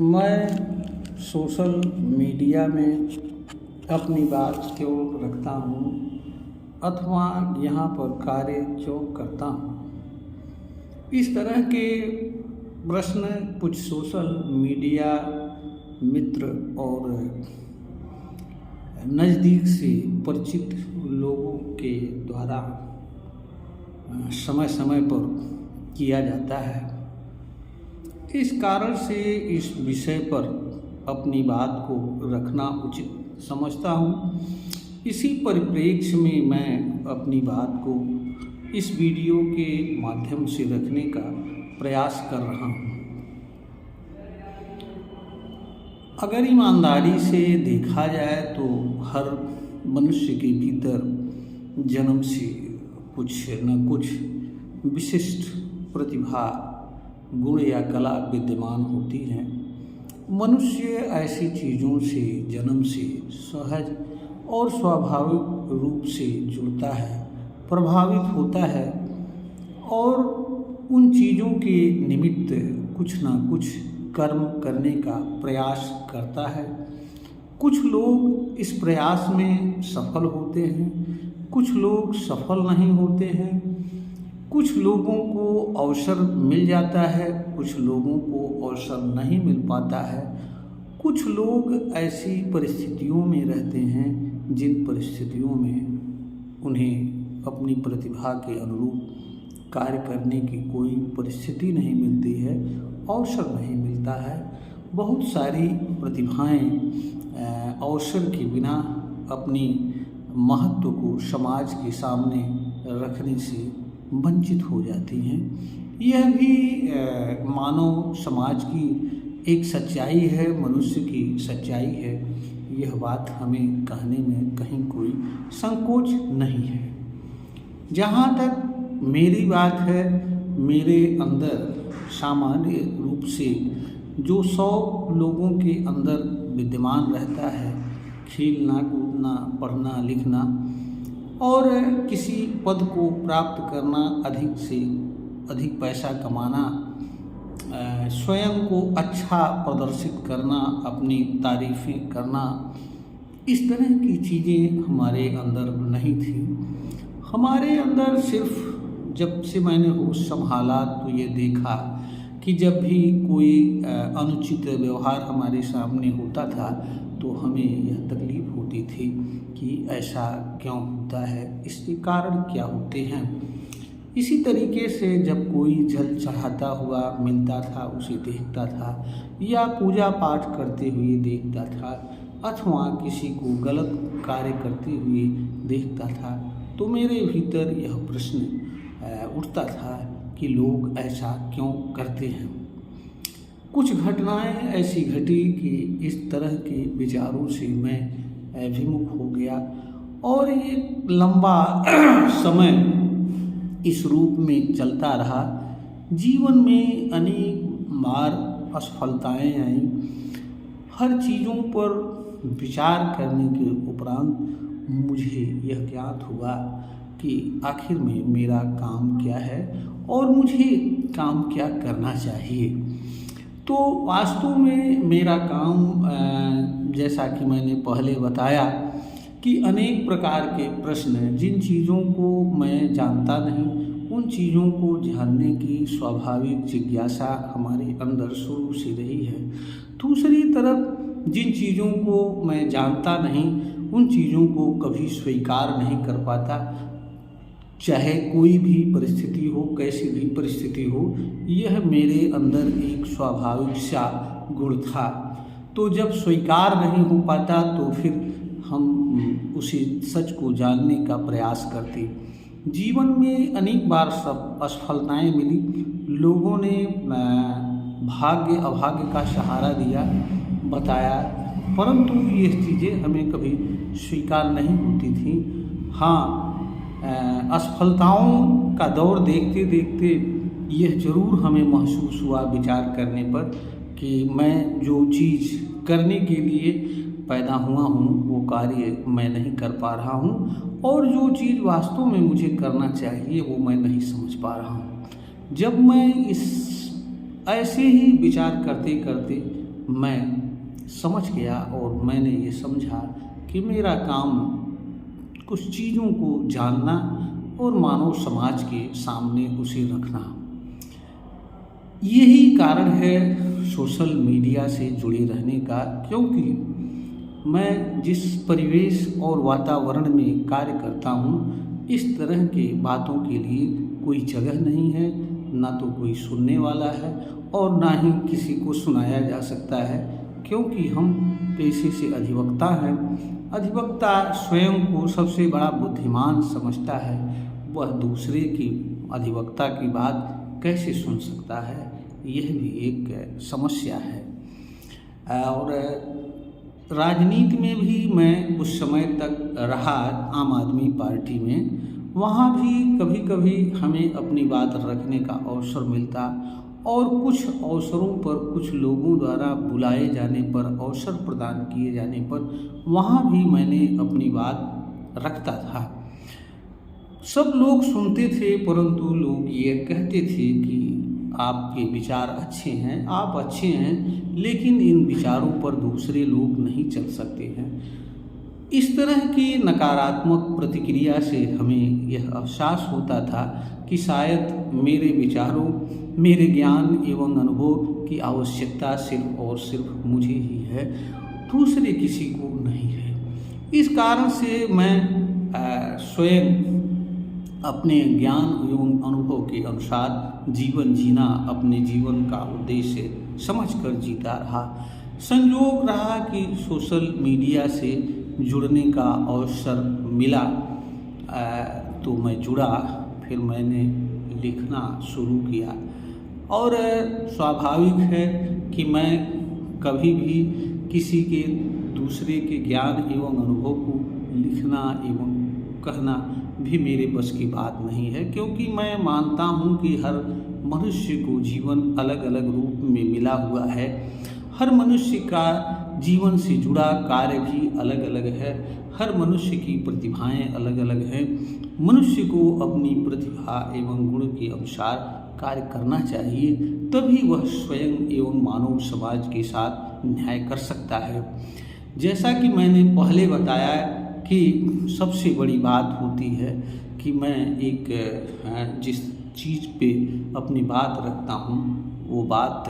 मैं social media में अपनी बात क्यों रखता हूँ अथवा यहाँ पर कार्य क्यों करता हूँ, इस तरह के प्रश्न कुछ सोशल मीडिया मित्र और नज़दीक से परिचित लोगों के द्वारा समय समय पर किया जाता है। इस कारण से इस विषय पर अपनी बात को रखना उचित समझता हूँ। इसी परिप्रेक्ष्य में मैं अपनी बात को इस वीडियो के माध्यम से रखने का प्रयास कर रहा हूँ। अगर ईमानदारी से देखा जाए तो हर मनुष्य के भीतर जन्म से कुछ न कुछ विशिष्ट प्रतिभा, गुण या कला विद्यमान होती हैं। मनुष्य ऐसी चीज़ों से जन्म से सहज और स्वाभाविक रूप से जुड़ता है, प्रभावित होता है और उन चीज़ों के निमित्त कुछ ना कुछ कर्म करने का प्रयास करता है। कुछ लोग इस प्रयास में सफल होते हैं, कुछ लोग सफल नहीं होते हैं। कुछ लोगों को अवसर मिल जाता है, कुछ लोगों को अवसर नहीं मिल पाता है। कुछ लोग ऐसी परिस्थितियों में रहते हैं जिन परिस्थितियों में उन्हें अपनी प्रतिभा के अनुरूप कार्य करने की कोई परिस्थिति नहीं मिलती है, अवसर नहीं मिलता है। बहुत सारी प्रतिभाएं अवसर के बिना अपनी महत्व को समाज के सामने रखने से वंचित हो जाती हैं। यह भी मानव समाज की एक सच्चाई है, मनुष्य की सच्चाई है। यह बात हमें कहने में कहीं कोई संकोच नहीं है। जहाँ तक मेरी बात है, मेरे अंदर सामान्य रूप से जो 100 लोगों के अंदर विद्यमान रहता है, खेलना कूदना, पढ़ना लिखना और किसी पद को प्राप्त करना, अधिक से अधिक पैसा कमाना, स्वयं को अच्छा प्रदर्शित करना, अपनी तारीफ़ें करना, इस तरह की चीज़ें हमारे अंदर नहीं थी। हमारे अंदर सिर्फ जब से मैंने होश संभाला तो ये देखा कि जब भी कोई अनुचित व्यवहार हमारे सामने होता था तो हमें यह तकलीफ़ होती थी कि ऐसा क्यों होता है, इसके कारण क्या होते हैं। इसी तरीके से जब कोई जल चढ़ाता हुआ मिलता था, उसे देखता था या पूजा पाठ करते हुए देखता था अथवा किसी को गलत कार्य करते हुए देखता था तो मेरे भीतर यह प्रश्न उठता था कि लोग ऐसा क्यों करते हैं। कुछ घटनाएं ऐसी घटी कि इस तरह के विचारों से मैं विमुख हो गया और ये लंबा समय इस रूप में चलता रहा। जीवन में अनेक बार असफलताएं आईं। हर चीज़ों पर विचार करने के उपरांत मुझे यह ज्ञात हुआ कि आखिर में मेरा काम क्या है और मुझे काम क्या करना चाहिए। तो वास्तव में मेरा काम, जैसा कि मैंने पहले बताया कि अनेक प्रकार के प्रश्न, जिन चीज़ों को मैं जानता नहीं उन चीज़ों को जानने की स्वाभाविक जिज्ञासा हमारे अंदर शुरू से रही है। दूसरी तरफ जिन चीज़ों को मैं जानता नहीं उन चीज़ों को कभी स्वीकार नहीं कर पाता, चाहे कोई भी परिस्थिति हो, कैसी भी परिस्थिति हो। यह मेरे अंदर एक स्वाभाविक सा गुण था। तो जब स्वीकार नहीं हो पाता तो फिर हम उसी सच को जानने का प्रयास करते। जीवन में अनेक बार सब असफलताएं मिली, लोगों ने भाग्य अभाग्य का सहारा दिया, बताया, परंतु ये चीज़ें हमें कभी स्वीकार नहीं होती थी। हाँ, असफलताओं का दौर देखते देखते यह ज़रूर हमें महसूस हुआ विचार करने पर कि मैं जो चीज़ करने के लिए पैदा हुआ हूँ वो कार्य मैं नहीं कर पा रहा हूँ और जो चीज़ वास्तव में मुझे करना चाहिए वो मैं नहीं समझ पा रहा हूँ। जब मैं इस ऐसे ही विचार करते करते मैं समझ गया और मैंने ये समझा कि मेरा काम कुछ चीज़ों को जानना और मानव समाज के सामने उसे रखना। यही कारण है सोशल मीडिया से जुड़े रहने का, क्योंकि मैं जिस परिवेश और वातावरण में कार्य करता हूँ, इस तरह के बातों के लिए कोई जगह नहीं है, ना तो कोई सुनने वाला है और ना ही किसी को सुनाया जा सकता है, क्योंकि हम पेशे से अधिवक्ता हैं। अधिवक्ता स्वयं को सबसे बड़ा बुद्धिमान समझता है, वह दूसरे की अधिवक्ता की बात कैसे सुन सकता है, यह भी एक समस्या है। और राजनीति में भी मैं कुछ समय तक रहा, आम आदमी पार्टी में। वहाँ भी कभी कभी हमें अपनी बात रखने का अवसर मिलता और कुछ अवसरों पर कुछ लोगों द्वारा बुलाए जाने पर, अवसर प्रदान किए जाने पर वहाँ भी मैंने अपनी बात रखता था। सब लोग सुनते थे, परंतु लोग ये कहते थे कि आपके विचार अच्छे हैं, आप अच्छे हैं, लेकिन इन विचारों पर दूसरे लोग नहीं चल सकते हैं। इस तरह की नकारात्मक प्रतिक्रिया से हमें यह एहसास होता था कि शायद मेरे विचारों, मेरे ज्ञान एवं अनुभव की आवश्यकता सिर्फ और सिर्फ मुझे ही है, दूसरे किसी को नहीं है। इस कारण से मैं स्वयं अपने ज्ञान एवं अनुभव के अनुसार जीवन जीना अपने जीवन का उद्देश्य समझकर जीता रहा। संयोग रहा कि सोशल मीडिया से जुड़ने का अवसर मिला, तो मैं जुड़ा, फिर मैंने लिखना शुरू किया। और स्वाभाविक है कि मैं कभी भी किसी के दूसरे के ज्ञान एवं अनुभव को लिखना एवं कहना भी मेरे बस की बात नहीं है, क्योंकि मैं मानता हूँ कि हर मनुष्य को जीवन अलग अलग रूप में मिला हुआ है। हर मनुष्य का जीवन से जुड़ा कार्य भी अलग अलग है। हर मनुष्य की प्रतिभाएं अलग अलग हैं। मनुष्य को अपनी प्रतिभा एवं गुण के अनुसार कार्य करना चाहिए, तभी वह स्वयं एवं मानव समाज के साथ न्याय कर सकता है। जैसा कि मैंने पहले बताया कि सबसे बड़ी बात होती है कि मैं एक जिस चीज़ पे अपनी बात रखता हूँ, वो बात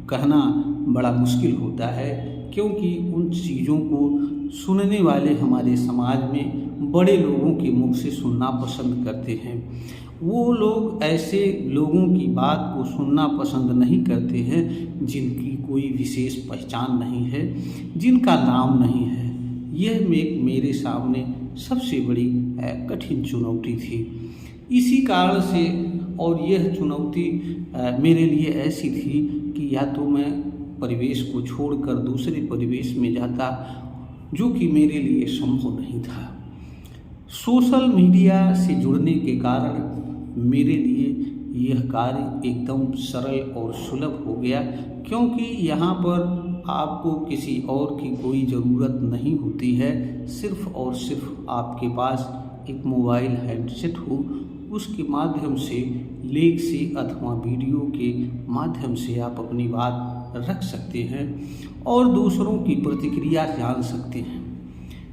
कहना बड़ा मुश्किल होता है, क्योंकि उन चीज़ों को सुनने वाले हमारे समाज में बड़े लोगों के मुख से सुनना पसंद करते हैं। वो लोग ऐसे लोगों की बात को सुनना पसंद नहीं करते हैं जिनकी कोई विशेष पहचान नहीं है, जिनका नाम नहीं है। यह मेरे सामने सबसे बड़ी कठिन चुनौती थी। इसी कारण से, और यह चुनौती मेरे लिए ऐसी थी कि या तो मैं परिवेश को छोड़कर दूसरे परिवेश में जाता, जो कि मेरे लिए संभव नहीं था। सोशल मीडिया से जुड़ने के कारण मेरे लिए यह कार्य एकदम सरल और सुलभ हो गया, क्योंकि यहाँ पर आपको किसी और की कोई ज़रूरत नहीं होती है। सिर्फ और सिर्फ आपके पास एक मोबाइल हैंडसेट हो, उसके माध्यम से लेख से अथवा वीडियो के माध्यम से आप अपनी बात रख सकते हैं और दूसरों की प्रतिक्रिया जान सकते हैं।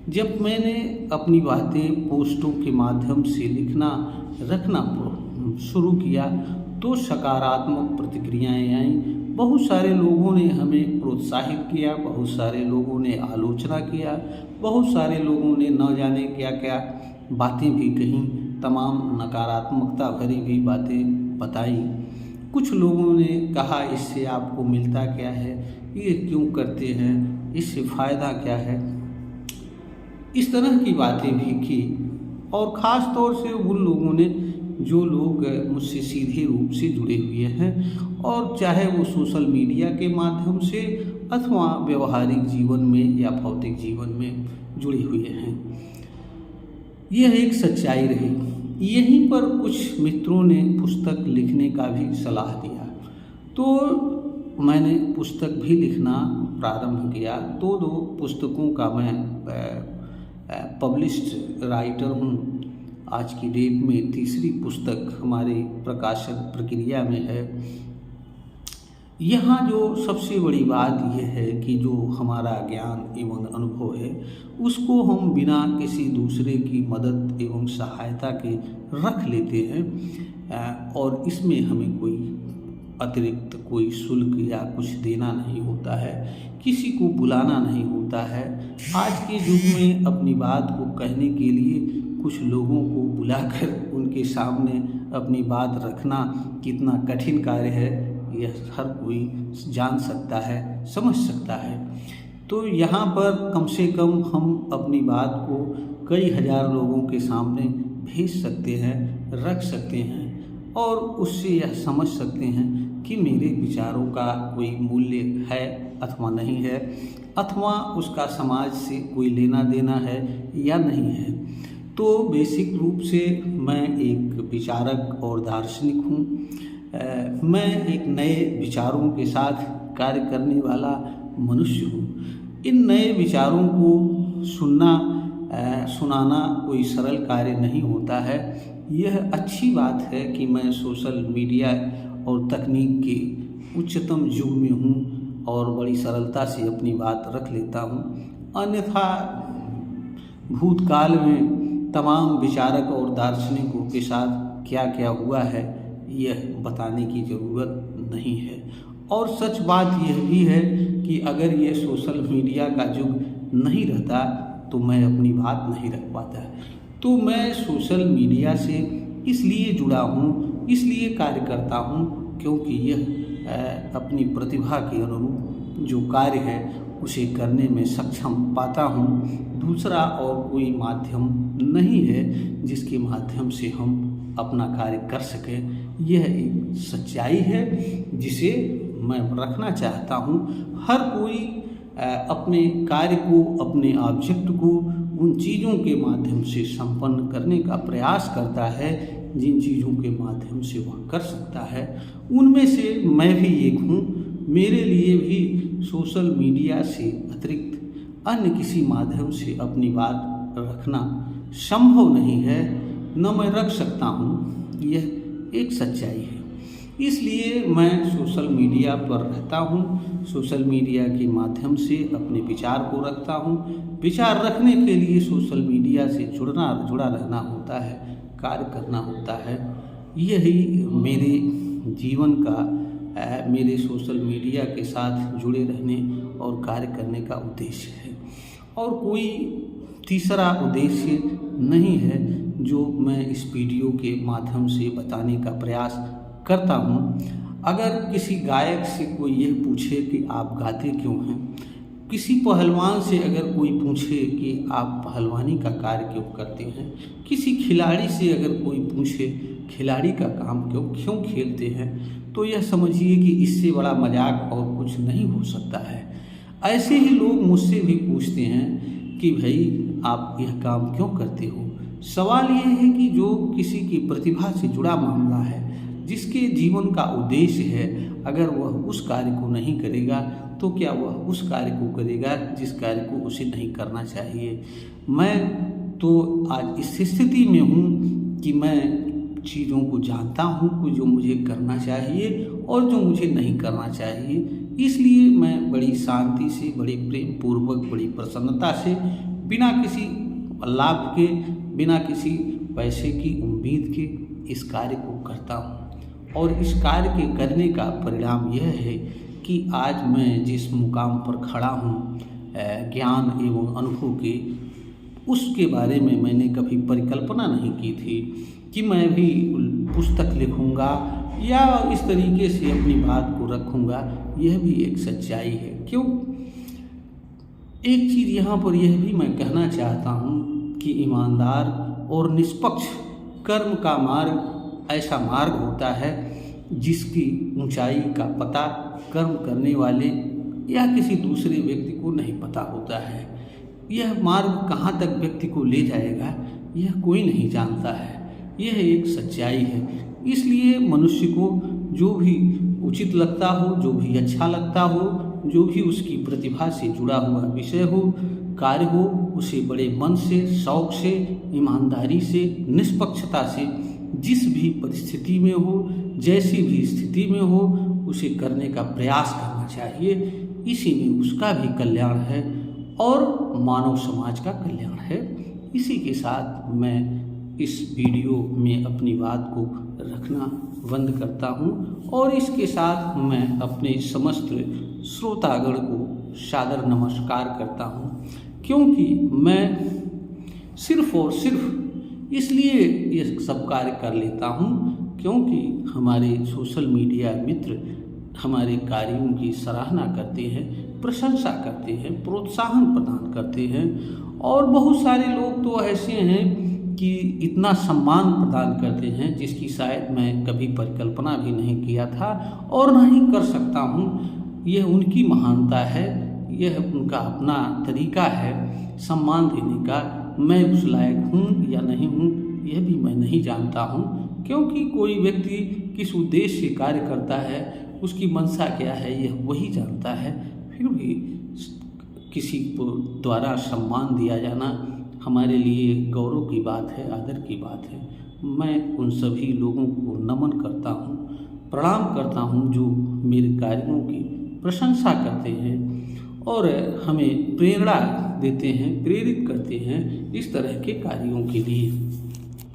जब मैंने अपनी बातें पोस्टों के माध्यम से लिखना रखना शुरू किया, तो सकारात्मक प्रतिक्रियाएं आईं। बहुत सारे लोगों ने हमें प्रोत्साहित किया, बहुत सारे लोगों ने आलोचना किया, बहुत सारे लोगों ने न जाने क्या क्या बातें भी कहीं, तमाम नकारात्मकता भरी भी बातें बताई। कुछ लोगों ने कहा इससे आपको मिलता क्या है, ये क्यों करते हैं, इससे फ़ायदा क्या है, इस तरह की बातें भी की। और ख़ास तौर से उन लोगों ने जो लोग मुझसे सीधे रूप से जुड़े हुए हैं, और चाहे वो सोशल मीडिया के माध्यम से अथवा व्यवहारिक जीवन में या भौतिक जीवन में जुड़े हुए हैं। यह एक सच्चाई रही। यहीं पर कुछ मित्रों ने पुस्तक लिखने का भी सलाह दिया, तो मैंने पुस्तक भी लिखना प्रारंभ किया। दो पुस्तकों का मैं पब्लिश्ड राइटर हूँ। आज की डेट में तीसरी पुस्तक हमारी प्रकाशन प्रक्रिया में है। यहाँ जो सबसे बड़ी बात यह है कि जो हमारा ज्ञान एवं अनुभव है उसको हम बिना किसी दूसरे की मदद एवं सहायता के रख लेते हैं और इसमें हमें कोई अतिरिक्त कोई शुल्क या कुछ देना नहीं होता है, किसी को बुलाना नहीं होता है। आज के युग में अपनी बात को कहने के लिए कुछ लोगों को बुलाकर उनके सामने अपनी बात रखना कितना कठिन कार्य है, यह हर कोई जान सकता है, समझ सकता है। तो यहाँ पर कम से कम हम अपनी बात को कई हजार लोगों के सामने भेज सकते हैं, रख सकते हैं और उससे यह समझ सकते हैं कि मेरे विचारों का कोई मूल्य है अथवा नहीं है, अथवा उसका समाज से कोई लेना देना है या नहीं है। तो बेसिक रूप से मैं एक विचारक और दार्शनिक हूँ। मैं एक नए विचारों के साथ कार्य करने वाला मनुष्य हूँ। इन नए विचारों को सुनाना कोई सरल कार्य नहीं होता है। यह अच्छी बात है कि मैं सोशल मीडिया और तकनीक के उच्चतम युग में हूँ और बड़ी सरलता से अपनी बात रख लेता हूँ। अन्यथा भूतकाल में तमाम विचारक और दार्शनिकों के साथ क्या क्या हुआ है यह बताने की ज़रूरत नहीं है। और सच बात यह भी है कि अगर ये सोशल मीडिया का युग नहीं रहता तो मैं अपनी बात नहीं रख पाता। तो मैं सोशल मीडिया से इसलिए जुड़ा हूँ, इसलिए कार्य करता हूँ क्योंकि यह अपनी प्रतिभा के अनुरूप जो कार्य है उसे करने में सक्षम पाता हूँ। दूसरा और कोई माध्यम नहीं है जिसके माध्यम से हम अपना कार्य कर सकें। यह एक सच्चाई है जिसे मैं रखना चाहता हूँ। हर कोई अपने कार्य को, अपने ऑब्जेक्ट को उन चीज़ों के माध्यम से संपन्न करने का प्रयास करता है जिन चीज़ों के माध्यम से वह कर सकता है। उनमें से मैं भी एक हूँ। मेरे लिए भी सोशल मीडिया से अतिरिक्त अन्य किसी माध्यम से अपनी बात रखना संभव नहीं है, न मैं रख सकता हूँ। यह एक सच्चाई है। इसलिए मैं सोशल मीडिया पर रहता हूँ, सोशल मीडिया के माध्यम से अपने विचार को रखता हूँ। विचार रखने के लिए सोशल मीडिया से जुड़ा रहना होता है, कार्य करना होता है। यही मेरे जीवन का, मेरे सोशल मीडिया के साथ जुड़े रहने और कार्य करने का उद्देश्य है। और कोई तीसरा उद्देश्य नहीं है जो मैं इस वीडियो के माध्यम से बताने का प्रयास करता हूँ। अगर किसी गायक से कोई यह पूछे कि आप गाते क्यों हैं, किसी पहलवान से अगर कोई पूछे कि आप पहलवानी का कार्य क्यों करते हैं, किसी खिलाड़ी से अगर कोई पूछे खिलाड़ी का काम क्यों खेलते हैं, तो यह समझिए कि इससे बड़ा मजाक और कुछ नहीं हो सकता है। ऐसे ही लोग मुझसे भी पूछते हैं कि भाई आप यह काम क्यों करते हो। सवाल यह है कि जो किसी की प्रतिभा से जुड़ा मामला है, जिसके जीवन का उद्देश्य है, अगर वह उस कार्य को नहीं करेगा तो क्या वह उस कार्य को करेगा जिस कार्य को उसे नहीं करना चाहिए। मैं तो आज इस स्थिति में हूँ कि मैं चीज़ों को जानता हूँ कि जो मुझे करना चाहिए और जो मुझे नहीं करना चाहिए। इसलिए मैं बड़ी शांति से, बड़ी प्रेम पूर्वक, बड़ी प्रसन्नता से, बिना किसी लाभ के, बिना किसी पैसे की उम्मीद के इस कार्य को करता हूँ। और इस कार्य के करने का परिणाम यह है कि आज मैं जिस मुकाम पर खड़ा हूँ, ज्ञान एवं अनुभव के, उसके बारे में मैंने कभी परिकल्पना नहीं की थी कि मैं भी पुस्तक लिखूँगा या इस तरीके से अपनी बात को रखूँगा। यह भी एक सच्चाई है। क्यों? एक चीज़ यहाँ पर यह भी मैं कहना चाहता हूँ कि ईमानदार और निष्पक्ष कर्म का मार्ग ऐसा मार्ग होता है जिसकी ऊंचाई का पता कर्म करने वाले या किसी दूसरे व्यक्ति को नहीं पता होता है। यह मार्ग कहाँ तक व्यक्ति को ले जाएगा यह कोई नहीं जानता है। यह एक सच्चाई है। इसलिए मनुष्य को जो भी उचित लगता हो, जो भी अच्छा लगता हो, जो भी उसकी प्रतिभा से जुड़ा हुआ विषय हो, कार्य हो, उसे बड़े मन से, शौक से, ईमानदारी से, निष्पक्षता से, जिस भी परिस्थिति में हो, जैसी भी स्थिति में हो, उसे करने का प्रयास करना चाहिए। इसी में उसका भी कल्याण है और मानव समाज का कल्याण है। इसी के साथ मैं इस वीडियो में अपनी बात को रखना बंद करता हूँ और इसके साथ मैं अपने समस्त श्रोतागण को सादर नमस्कार करता हूँ, क्योंकि मैं सिर्फ और सिर्फ इसलिए ये सब कार्य कर लेता हूँ क्योंकि हमारे सोशल मीडिया मित्र हमारे कार्यों की सराहना करते हैं, प्रशंसा करते हैं, प्रोत्साहन प्रदान करते हैं। और बहुत सारे लोग तो ऐसे हैं कि इतना सम्मान प्रदान करते हैं जिसकी शायद मैं कभी परिकल्पना भी नहीं किया था और ना ही कर सकता हूँ। यह उनकी महानता है, यह उनका अपना तरीका है सम्मान देने का। मैं उस लायक हूँ या नहीं हूँ यह भी मैं नहीं जानता हूँ, क्योंकि कोई व्यक्ति किस उद्देश्य से कार्य करता है, उसकी मंशा क्या है, यह वही जानता है। फिर भी किसी को द्वारा सम्मान दिया जाना हमारे लिए गौरव की बात है, आदर की बात है। मैं उन सभी लोगों को नमन करता हूँ, प्रणाम करता हूँ जो मेरे कार्यों की प्रशंसा करते हैं और हमें प्रेरणा देते हैं, प्रेरित करते हैं इस तरह के कार्यों के लिए।